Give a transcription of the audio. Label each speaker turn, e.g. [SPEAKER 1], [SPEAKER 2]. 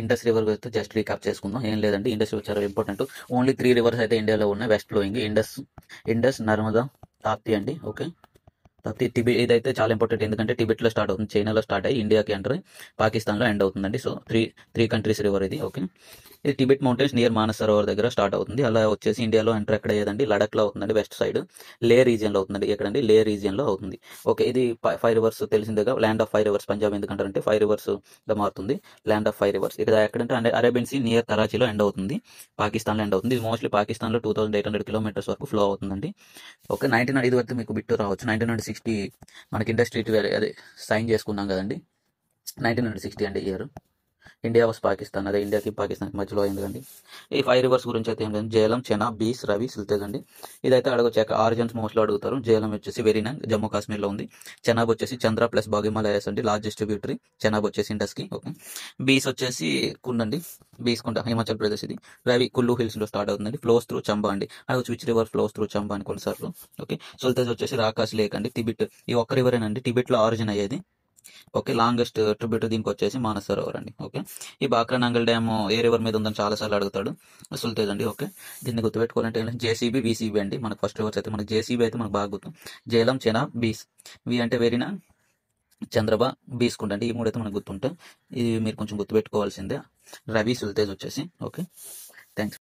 [SPEAKER 1] Indus river అయితే just recap చేసుకుందాం. ఏం లేదండి, ఇండస్ రివర్ చాలా ఇంపార్టెంట్. ఓన్లీ 3 రివర్స్ అయితే ఇండియాలో ఉన్నాయి వెస్ట్ ఫ్లోయింగ్. ఇండస్, నర్మదా, తాప్తి అండి. ఓకే, తాప్తి ఇదైతే చాలా ఇంపార్టెంట్, ఎందుకంటే టిబెట్లో స్టార్ట్ అవుతుంది, చైనాలో స్టార్ట్ అయ్యి ఇండియాకి ఎంటర్ అయ్యి పాకిస్తాన్లో ఎండ్ అవుతుందండి. సో త్రీ కంట్రీస్ రివర్ ఇది. ఓకే, ఇది Tibet mountains near Manas Sarovar దగ్గర స్టార్ట్ అవుతుంది. అలా వచ్చేసి ఇండియాలో ఎంటర్ ఎక్కడ అయ్యేదండి, లడఖ్లో అవుతుందండి, వెస్ట్ సైడ్ లే రీజియన్లో అవుతుందండి. ఎక్కడండి, లే రీజియన్లో అవుతుంది. ఓకే, ఇది 5 రివర్స్ తెలిసిందిగా, ల్యాండ్ ఆఫ్ 5 రివర్స్. పంజాబ్ ఎందుకంటారంటే 5 రివర్స్గా మారుతుంది, ల్యాండ్ ఆఫ్ 5 రివర్స్. ఇక్కడ ఎక్కడంటే అరేబియన్ సీ నియర్ కరాచీలో ఎండ్ అవుతుంది, పాకిస్తాన్లో ఎండ్ అవుతుంది. ఇది మోస్ట్లీ పాకిస్తాన్లో 2800 కిలోమీటర్స్ వరకు ఫ్లో అవుతుందండి. ఓకే, 19 ఇది వరకు మీకు బిట్టు రావచ్చు. 1960 మనకి ఇండస్ట్రీ అదే సైన్ చేసుకున్నాం కదండి, 1960 అండి ఇయర్. ఇండియా వాస్ పాకిస్తాన్, అదే ఇండియాకి పాకిస్తాన్కి మధ్యలో అయిందండి. ఈ 5 రివర్స్ గురించి అయితే ఏం లేదు, జేలం, చెనాబ్, బీస్, రవి, సిల్తేజ్ అండి. ఇదైతే అడగొచ్చాక ఆరిజిన్స్ మోస్ట్లో అడుగుతారు. జేలం వచ్చేసి వెరీనాంగ్, జమ్మూ కాశ్మీర్లో ఉంది. చెనాబ్ వచ్చేసి చంద్ర ప్లస్ బాగిమలయాస్ అండి, లార్జ్ డిస్ట్రిబ్యూటరీ. చెనాబ్ వచ్చేసి ఇండస్కి. ఓకే, బీస్ వచ్చేసి కుండ్ అండి, బీస్ కుంట హిమాచల్ ప్రదేశ్ ఇది. రవి కుల్లు హిల్స్లో స్టార్ట్ అవుతుందండి, ఫ్లోస్ త్రూ చంబా అండి. అడగచ్చు which river flows through Chamba అని కొన్నిసార్లు. ఓకే, సుల్తేజ్ వచ్చేసి రాకాస్ లేక్ అండి, టిబెట్. ఈ ఒక్క రివరేనండి టిబెట్లో ఆరిజిన్ అయ్యేది. ఓకే, లాంగెస్ట్ ట్రిబ్యూట్ దీనికి వచ్చేసి మానస్ సరోవర్ అండి. ఓకే, ఈ బాక్రా నంగల్ డ్యామ్ ఏ రివర్ మీద ఉందని చాలా సార్లు అడుగుతాడు, సుల్తేజ్ అండి. ఓకే, దీన్ని గుర్తుపెట్టుకోవాలంటే జేసీబీ, వీసీబీ అండి. మనకు ఫస్ట్ రివర్స్ అయితే మనకి జేసీబీ అయితే మనకు బాగా గుర్తు. జేలం, చెనా, బీస్. వి అంటే వెరీనా, చంద్రబా, బీస్కుంట అంటే ఈ మూడు అయితే మనకు గుర్తుంటాయి. ఇది మీరు కొంచెం గుర్తుపెట్టుకోవాల్సిందే. రవి, సుల్తేజ్ వచ్చేసి. Okay, thanks.